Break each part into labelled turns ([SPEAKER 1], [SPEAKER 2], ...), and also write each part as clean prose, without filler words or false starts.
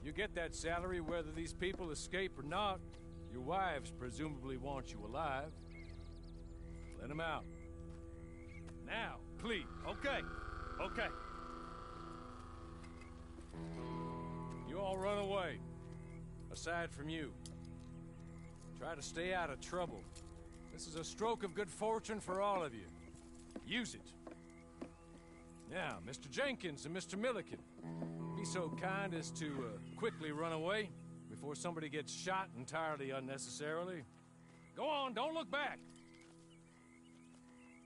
[SPEAKER 1] You get that salary whether these people escape or not. Your wives presumably want you alive. Let them out. Now, please.
[SPEAKER 2] Okay.
[SPEAKER 1] You all run away. Aside from you. Try to stay out of trouble. This is a stroke of good fortune for all of you. Use it. Now, Mr. Jenkins and Mr. Milliken, be so kind as to quickly run away before somebody gets shot entirely unnecessarily. Go on, don't look back.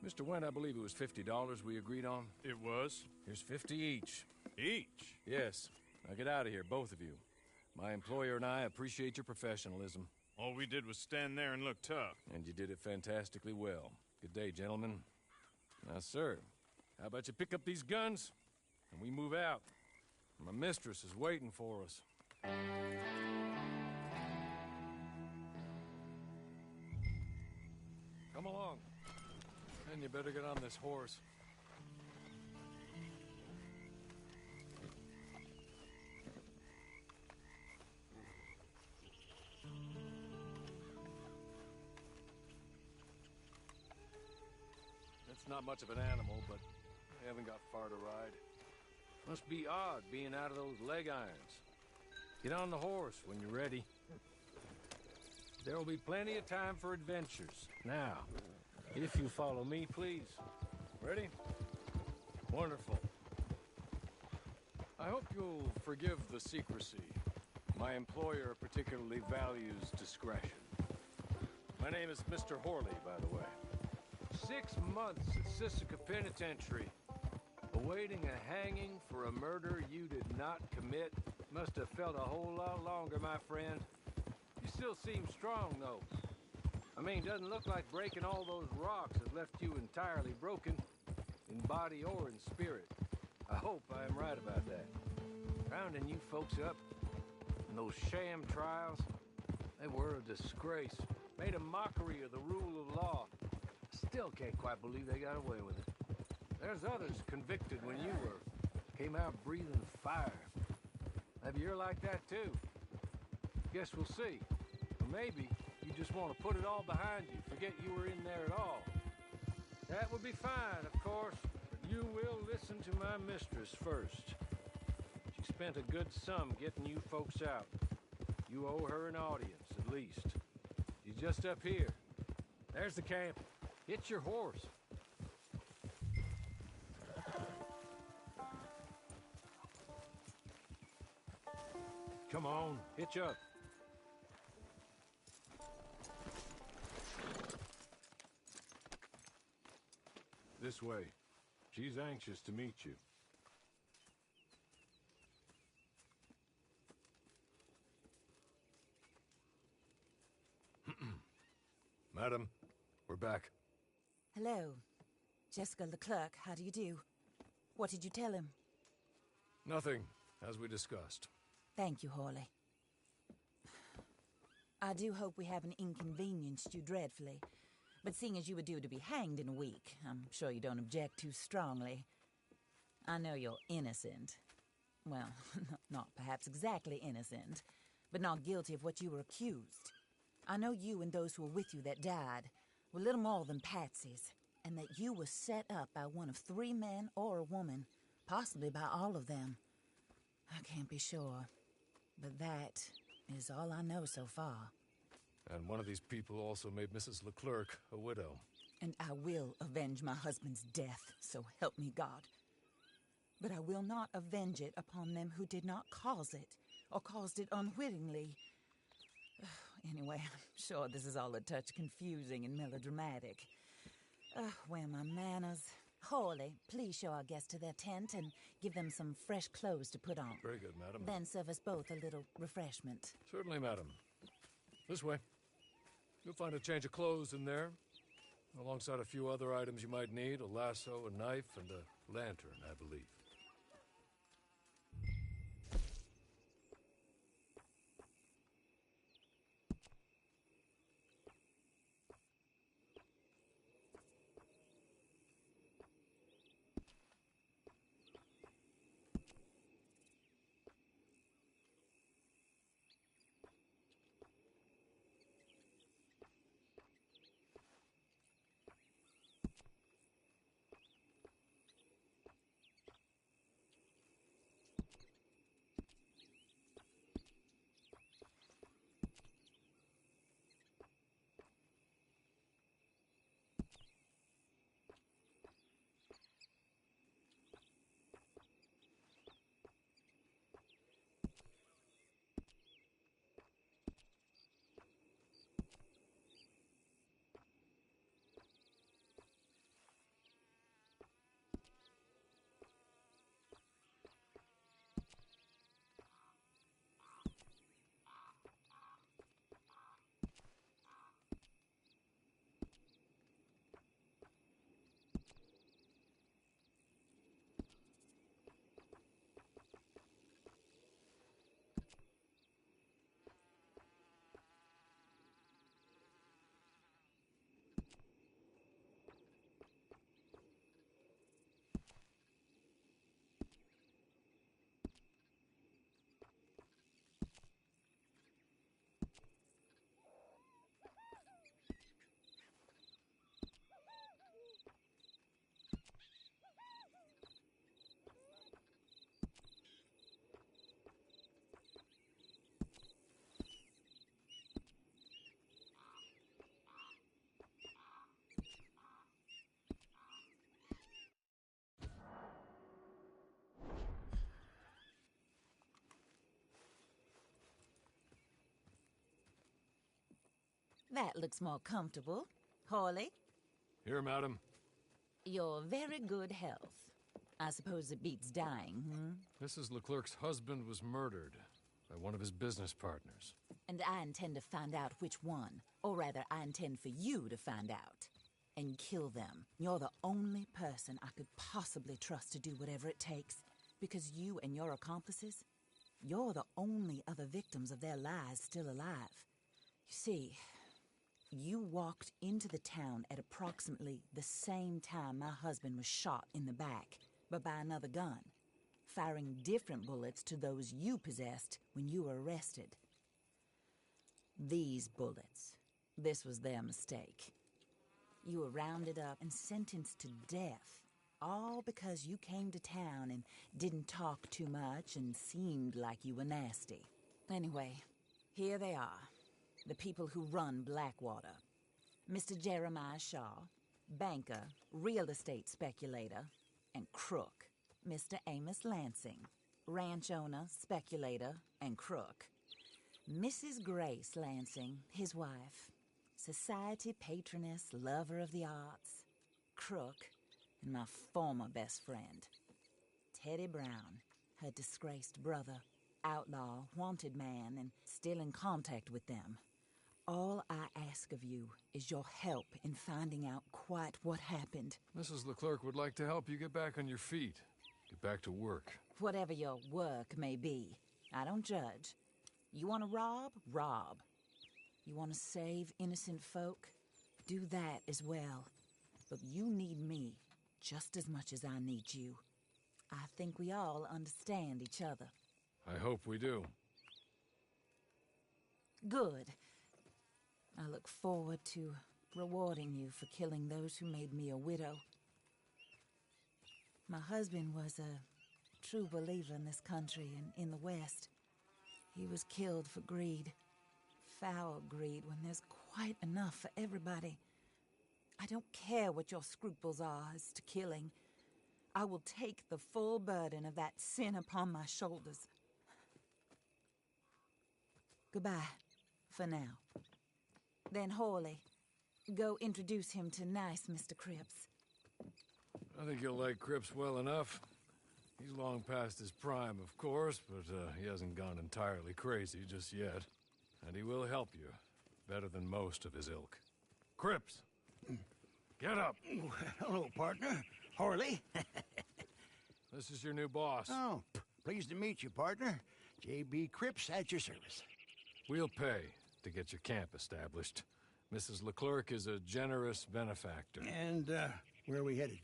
[SPEAKER 1] Mr. Wendt, I believe it was $50 we agreed on.
[SPEAKER 2] It was.
[SPEAKER 1] Here's 50 each.
[SPEAKER 2] Each?
[SPEAKER 1] Yes. Now get out of here, both of you. My employer and I appreciate your professionalism.
[SPEAKER 2] All we did was stand there and look tough.
[SPEAKER 1] And you did it fantastically well. Good day, gentlemen. Now, sir, how about you pick up these guns, and we move out? My mistress is waiting for us. Come along. And you better get on this horse. It's not much of an animal, but I haven't got far to ride. Must be odd being out of those leg irons. Get on the horse when you're ready. There will be plenty of time for adventures. Now, if you follow me, please. Ready? Wonderful. I hope you'll forgive the secrecy. My employer particularly values discretion. My name is Mr. Horley, by the way. 6 months at Sisika Penitentiary, awaiting a hanging for a murder you did not commit. Must have felt a whole lot longer, my friend. You still seem strong, though. I mean, doesn't look like breaking all those rocks has left you entirely broken, in body or in spirit. I hope I am right about that. Rounding you folks up, and those sham trials, they were a disgrace. Made a mockery of the rule of law. Still can't quite believe they got away with it. There's others convicted when you were. Came out breathing fire. Maybe you're like that too. Guess we'll see. Or maybe you just want to put it all behind you, forget you were in there at all. That would be fine, of course, but you will listen to my mistress first. She spent a good sum getting you folks out. You owe her an audience, at least. She's just up here. There's the camp. Hit your horse. Come on, hitch up. This way. She's anxious to meet you. Madam, we're back.
[SPEAKER 3] Hello. Jessica Leclerc, how do you do? What did you tell him?
[SPEAKER 1] Nothing, as we discussed.
[SPEAKER 3] Thank you, Horley. I do hope we haven't inconvenienced you dreadfully. But seeing as you were due to be hanged in a week, I'm sure you don't object too strongly. I know you're innocent. Well, not perhaps exactly innocent, but not guilty of what you were accused. I know you and those who were with you that died were little more than patsies, and that you were set up by one of 3 men or a woman, possibly by all of them. I can't be sure, but that is all I know so far.
[SPEAKER 1] And one of these people also made Mrs. Leclerc a widow.
[SPEAKER 3] And I will avenge my husband's death, so help me God. But I will not avenge it upon them who did not cause it, or caused it unwittingly. Anyway, I'm sure this is all a touch confusing and melodramatic. Where are my manners? Horley, please show our guests to their tent and give them some fresh clothes to put on.
[SPEAKER 1] Very good, madam.
[SPEAKER 3] Then serve us both a little refreshment.
[SPEAKER 1] Certainly, madam. This way. You'll find a change of clothes in there, alongside a few other items you might need, a lasso, a knife, and a lantern, I believe.
[SPEAKER 3] That looks more comfortable. Hawley,
[SPEAKER 1] Here, madam.
[SPEAKER 3] your very good health. I suppose it beats dying,
[SPEAKER 1] Mrs. Leclerc's husband was murdered by one of his business partners.
[SPEAKER 3] And I intend to find out which one. Or rather, I intend for you to find out. And kill them. You're the only person I could possibly trust to do whatever it takes. Because you and your accomplices, you're the only other victims of their lies still alive. You see, you walked into the town at approximately the same time my husband was shot in the back, but by another gun, firing different bullets to those you possessed when you were arrested. These bullets, this was their mistake. You were rounded up and sentenced to death, all because you came to town and didn't talk too much and seemed like you were nasty. Anyway, here they are, the people who run Blackwater. Mr. Jeremiah Shaw, banker, real estate speculator, and crook. Mr. Amos Lansing, ranch owner, speculator, and crook. Mrs. Grace Lansing, his wife, society patroness, lover of the arts, crook, and my former best friend. Teddy Brown, her disgraced brother, outlaw, wanted man, and still in contact with them. All I ask of you is your help in finding out quite what happened.
[SPEAKER 1] Mrs. Leclerc would like to help you get back on your feet. Get back to work.
[SPEAKER 3] Whatever your work may be, I don't judge. You want to rob? Rob. You want to save innocent folk? Do that as well. But you need me just as much as I need you. I think we all understand each other.
[SPEAKER 1] I hope we do.
[SPEAKER 3] Good. I look forward to rewarding you for killing those who made me a widow. My husband was a true believer in this country and in the West. He was killed for greed. Foul greed when there's quite enough for everybody. I don't care what your scruples are as to killing. I will take the full burden of that sin upon my shoulders. Goodbye, for now. Then Hawley, go introduce him to nice Mr. Cripps.
[SPEAKER 1] I think you'll like Cripps well enough. He's long past his prime, of course, but he hasn't gone entirely crazy just yet. And he will help you, better than most of his ilk. Cripps! Get up!
[SPEAKER 4] Hello, partner. Hawley.
[SPEAKER 1] This is your new boss.
[SPEAKER 4] Oh, pleased to meet you, partner. J.B. Cripps at your service.
[SPEAKER 1] We'll pay to get your camp established. Mrs. Leclerc is a generous benefactor.
[SPEAKER 4] And, where are we headed?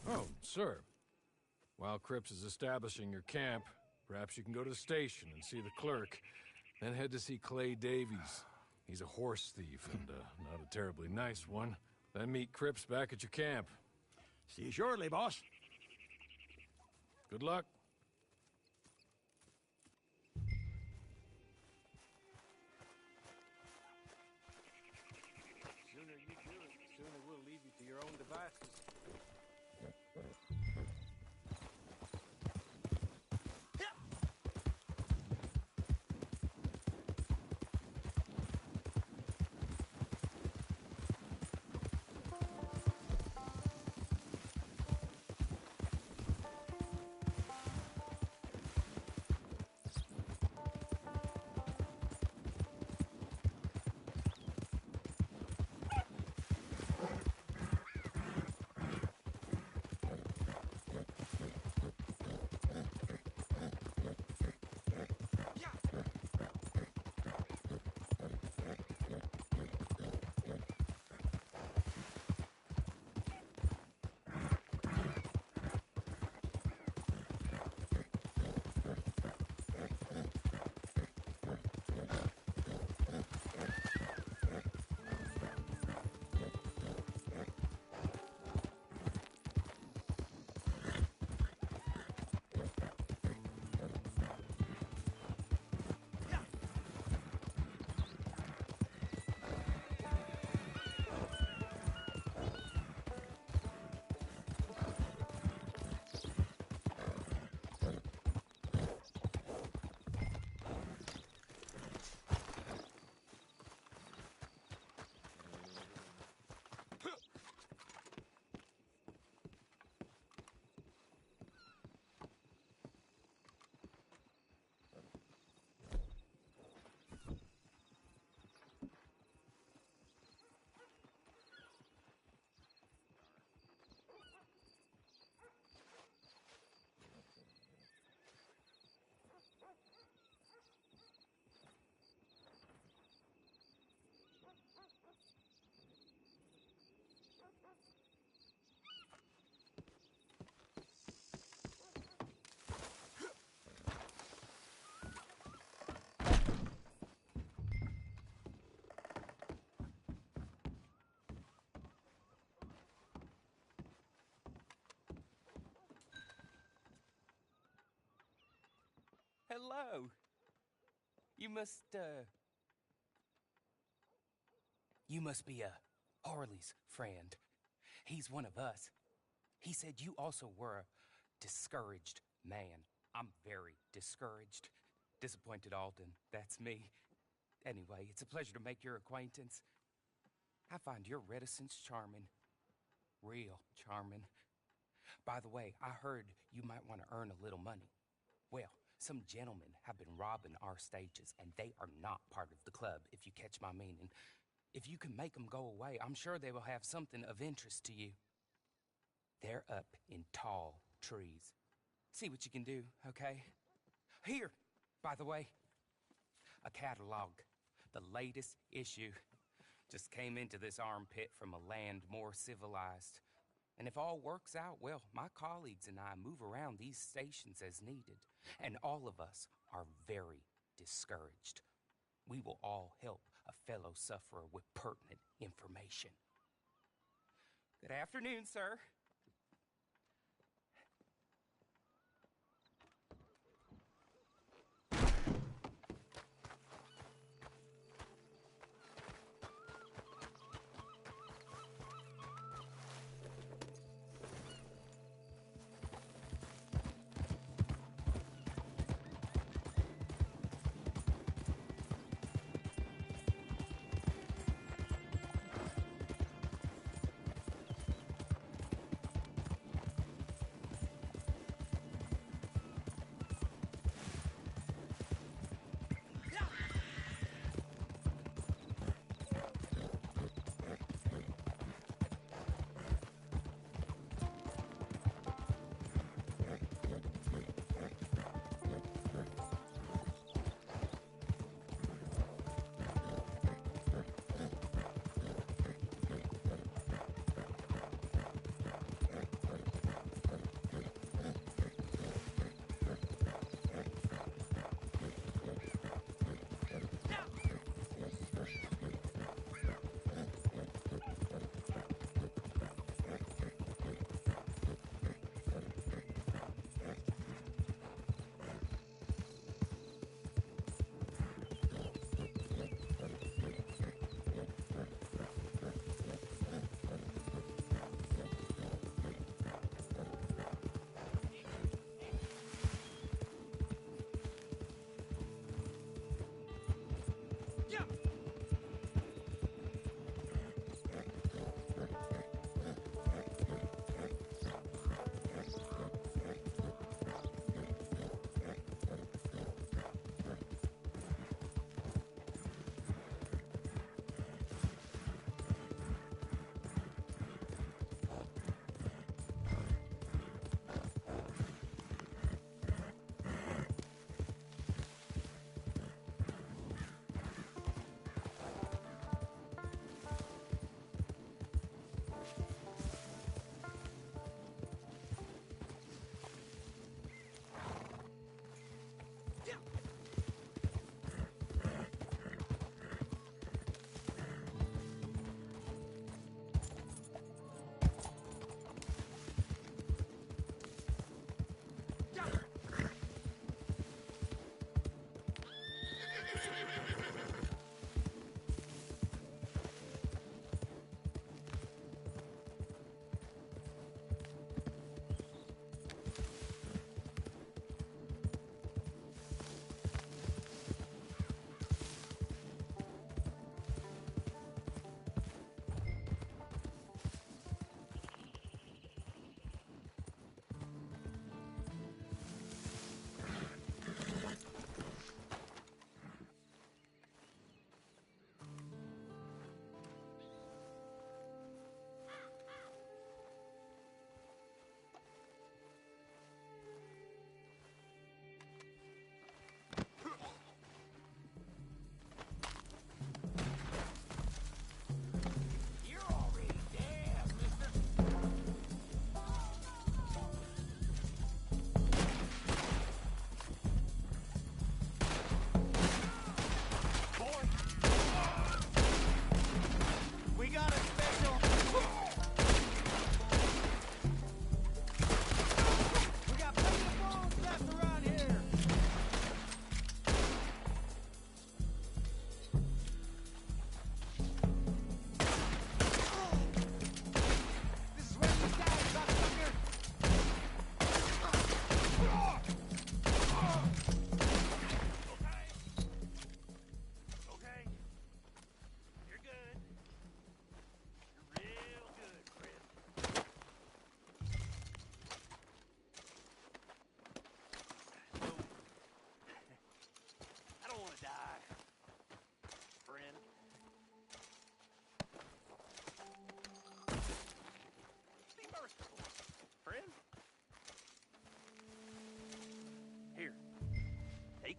[SPEAKER 1] Oh, sir. While Cripps is establishing your camp, perhaps you can go to the station and see the clerk, then head to see Clay Davies. He's a horse thief and not a terribly nice one. Then meet Cripps back at your camp.
[SPEAKER 4] See you shortly, boss.
[SPEAKER 1] Good luck.
[SPEAKER 5] Sooner you do it, the sooner we'll leave you to your own devices.
[SPEAKER 6] hello. You must be Harley's friend. He's one of us. He said you also were a discouraged man. I'm very discouraged. Disappointed Alden, that's me. Anyway, it's a pleasure to make your acquaintance. I find your reticence charming. Real charming. By the way, I heard you might want to earn a little money. Well, some gentlemen have been robbing our stages, and they are not part of the club, if you catch my meaning. If you can make them go away, I'm sure they will have something of interest to you. They're up in tall trees. See what you can do, okay? Here, by the way, a catalog. The latest issue. Just came into this armpit from a land more civilized. And if all works out, well, my colleagues and I move around these stations as needed. And all of us are very discouraged. We will all help a fellow sufferer with pertinent information. Good afternoon, sir.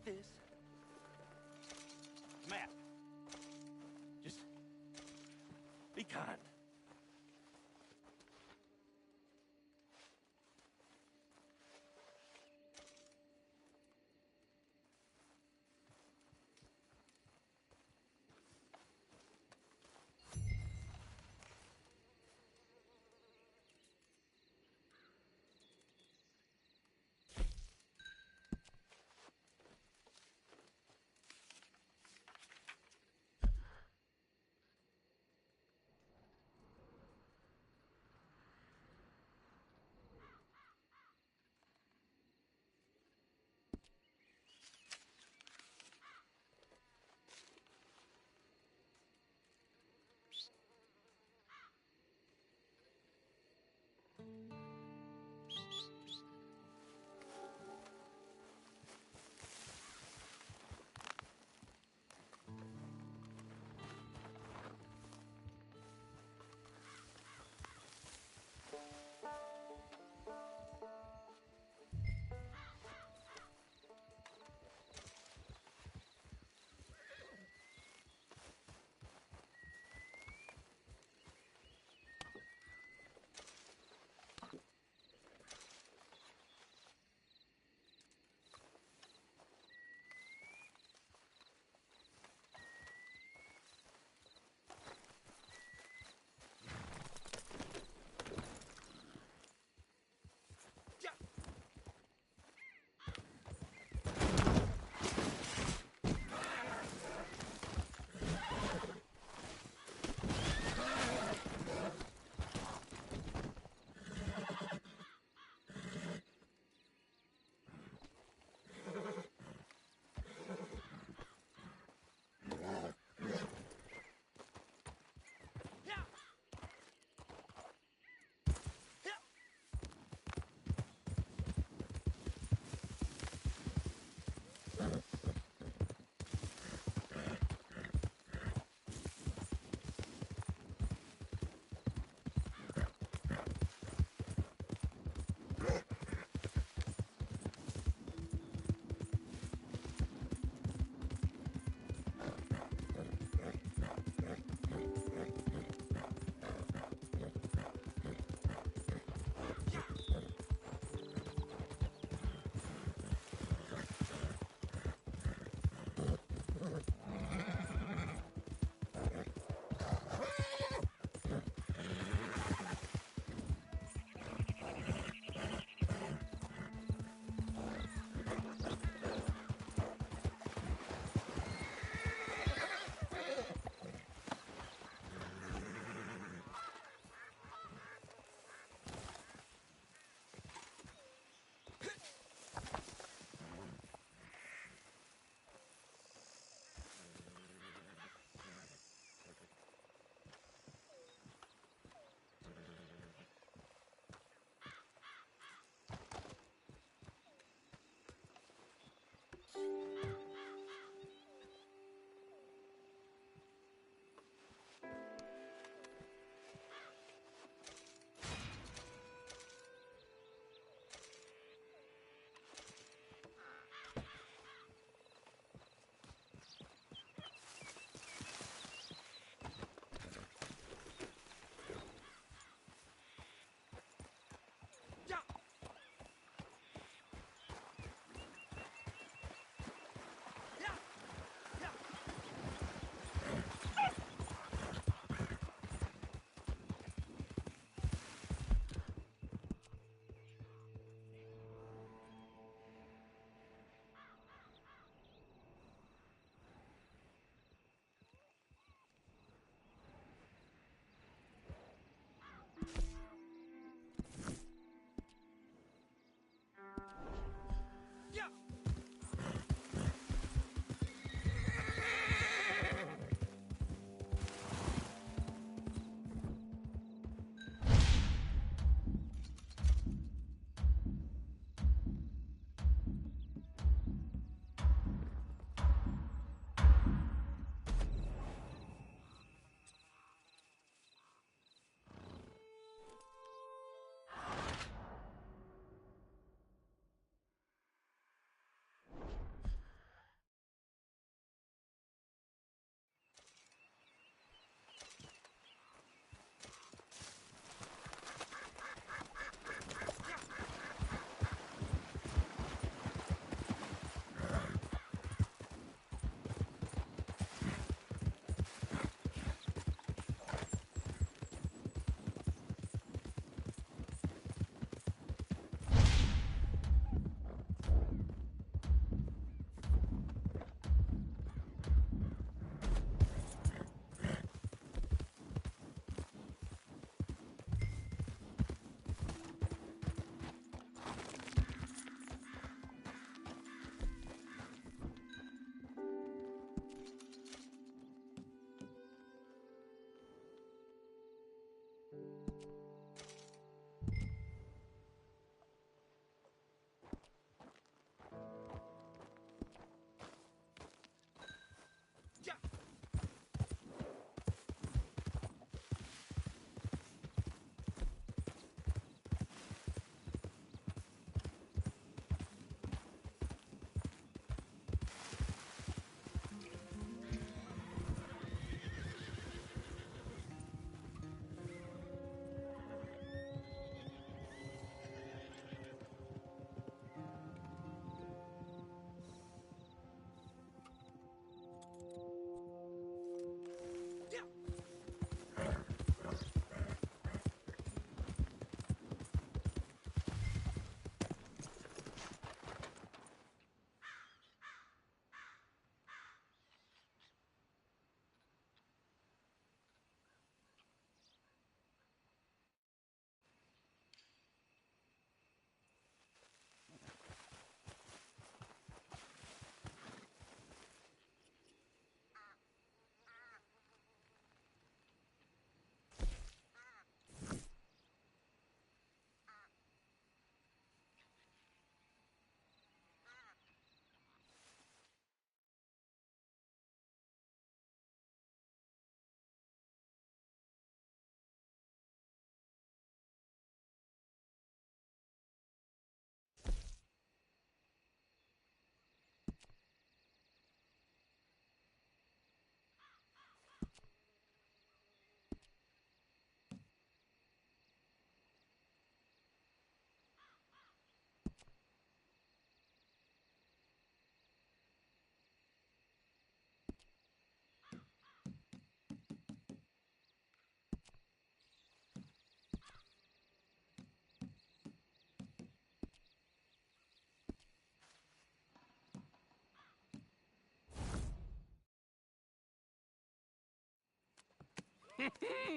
[SPEAKER 7] this. Matt, just be kind.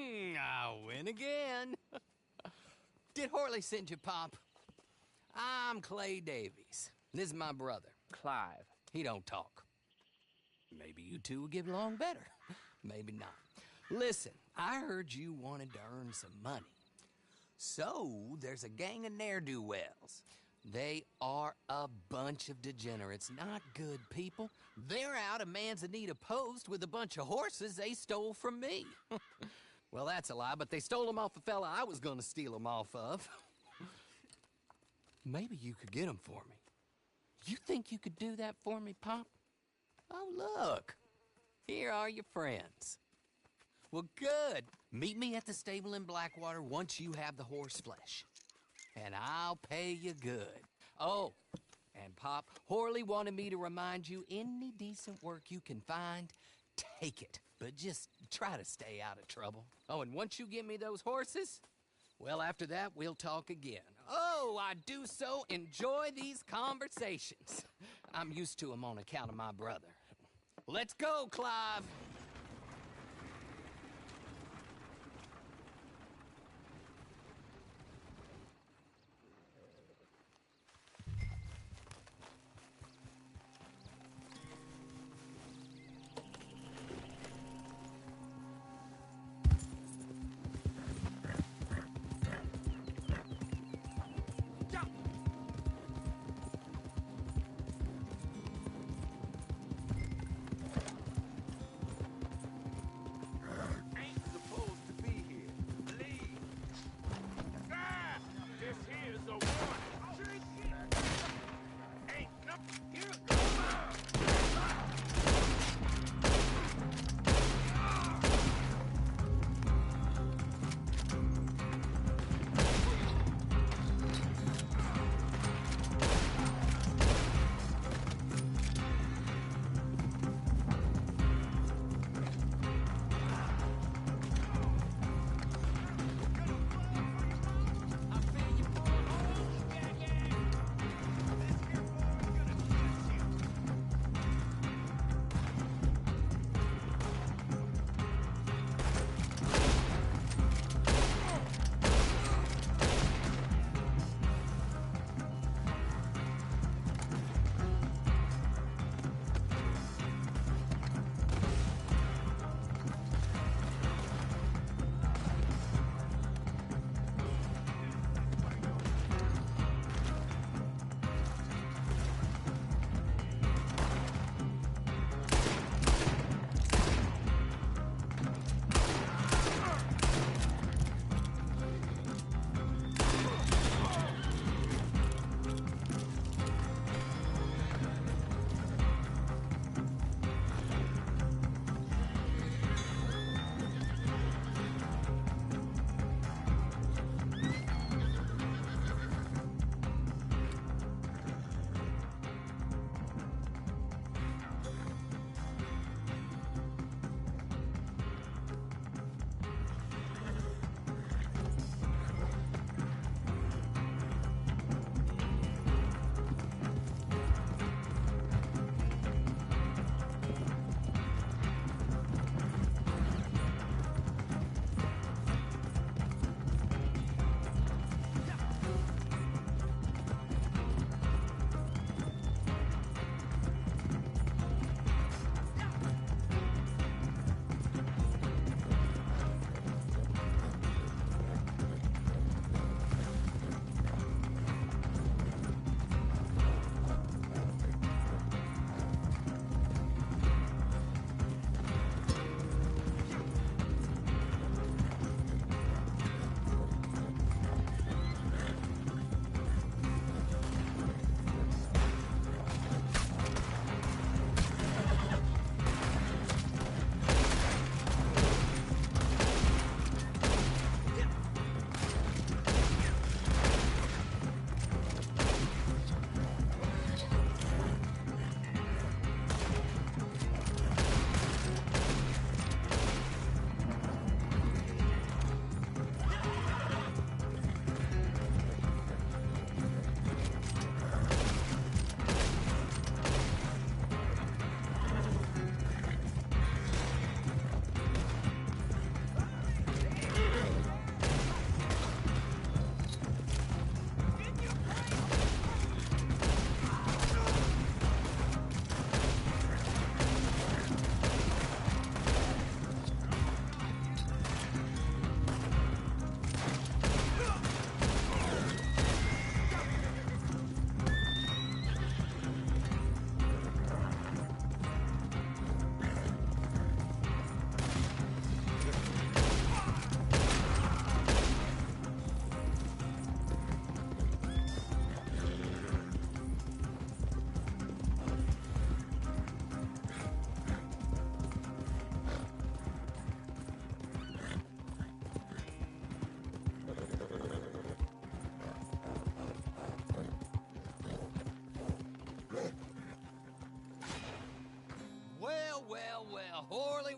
[SPEAKER 8] I win again. Did Horley send you, Pop? I'm Clay Davies. This is my brother, Clive. He don't talk. Maybe you two will get along better. Maybe not. Listen, I heard you wanted to earn some money. So, there's a gang of ne'er-do-wells. They are a bunch of degenerates, not good people. They're out of Manzanita Post with a bunch of horses they stole from me. Well, that's a lie, but they stole them off a fella I was gonna steal them off of. Maybe you could get them for me. You think you could do that for me, Pop? Oh, look. Here are your friends. Well, good. Meet me at the stable in Blackwater once you have the horse flesh. And I'll pay you good. Oh, and Pop, Horley wanted me to remind you, any decent work you can find, take it. But just try to stay out of trouble. Oh, and once you give me those horses, well, after that, we'll talk again. Oh, I do so enjoy these conversations. I'm used to them on account of my brother. Let's go, Clive.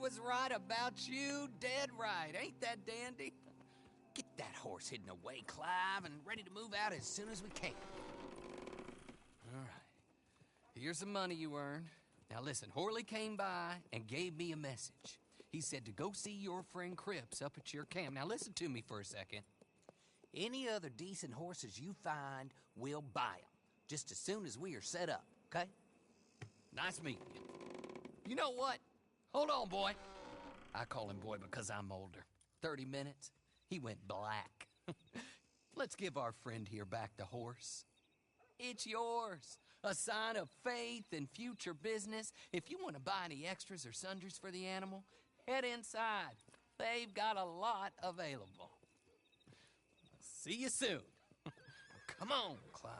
[SPEAKER 8] was right about you, dead right. Ain't that dandy? Get that horse hidden away, Clive, and ready to move out as soon as we can. All right. Here's the money you earned. Now listen, Horley came by and gave me a message. He said to go see your friend Cripps up at your camp. Now listen to me for a second. Any other decent horses you find, we'll buy them. Just as soon as we are set up, okay? Nice meeting you. You know what? Hold on, boy. I call him boy because I'm older. 30 minutes, he went black. Let's give our friend here back the horse. It's yours. A sign of faith and future business. If you want to buy any extras or sundries for the animal, head inside. They've got a lot available. See you soon. Come on, Clive.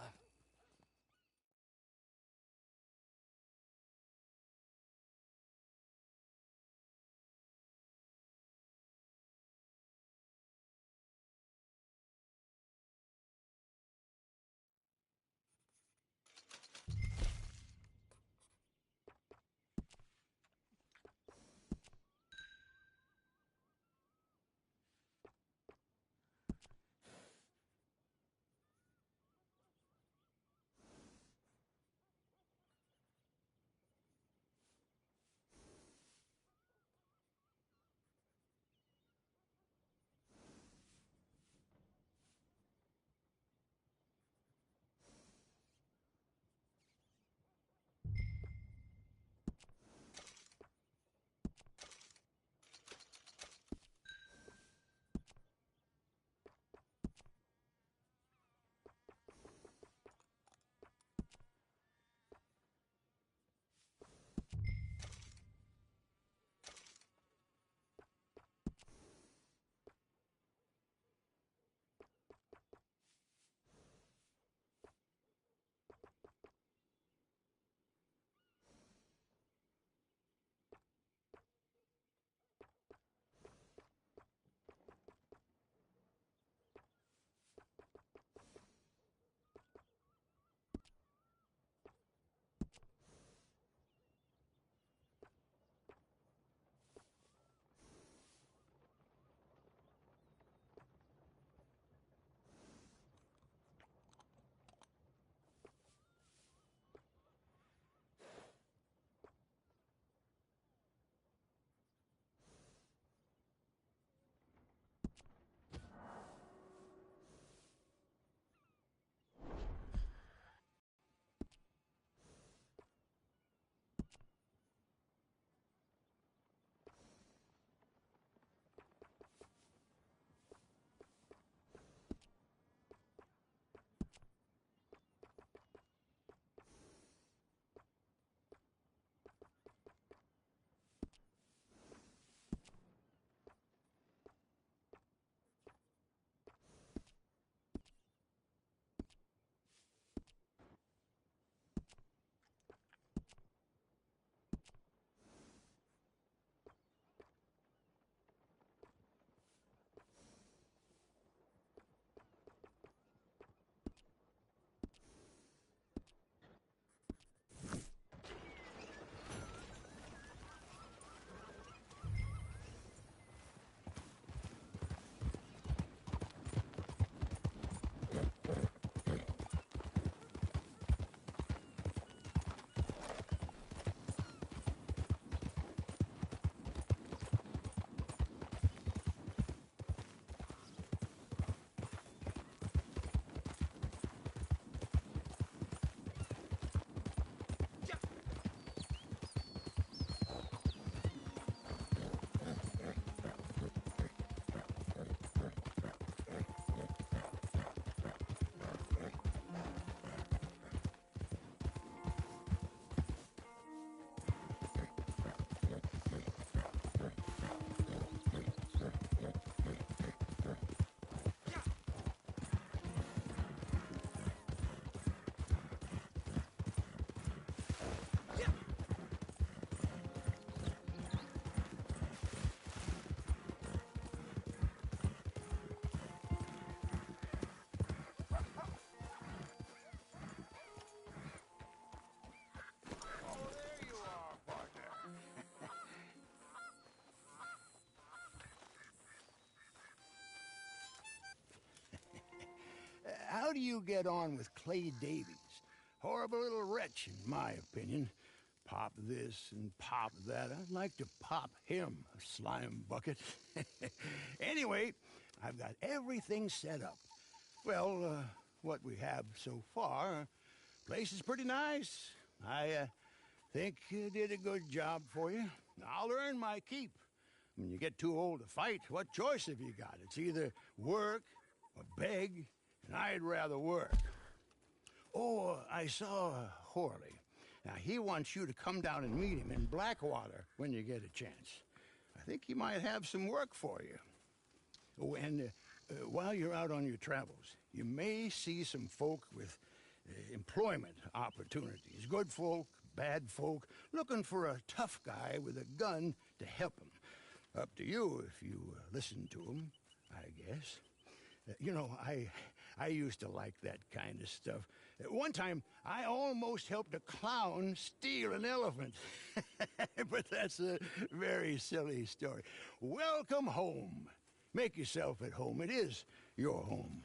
[SPEAKER 4] do you get on with Clay Davies? Horrible little wretch, in my opinion. Pop this and pop that. I'd like to pop him, a slime bucket. Anyway, I've got everything set up. Well, what we have so far, place is pretty nice. I think you did a good job for you. I'll earn my keep. When you get too old to fight, what choice have you got? It's either work or beg, and I'd rather work. Oh, I saw Horley. Now, he wants you to come down and meet him in Blackwater when you get a chance. I think he might have some work for you. Oh, and while you're out on your travels, you may see some folk with employment opportunities. Good folk, bad folk, looking for a tough guy with a gun to help them. Up to you if you listen to them, I guess. You know, I used to like that kind of stuff. One time, I almost helped a clown steal an elephant. But that's a very silly story. Welcome home. Make yourself at home. It is your home.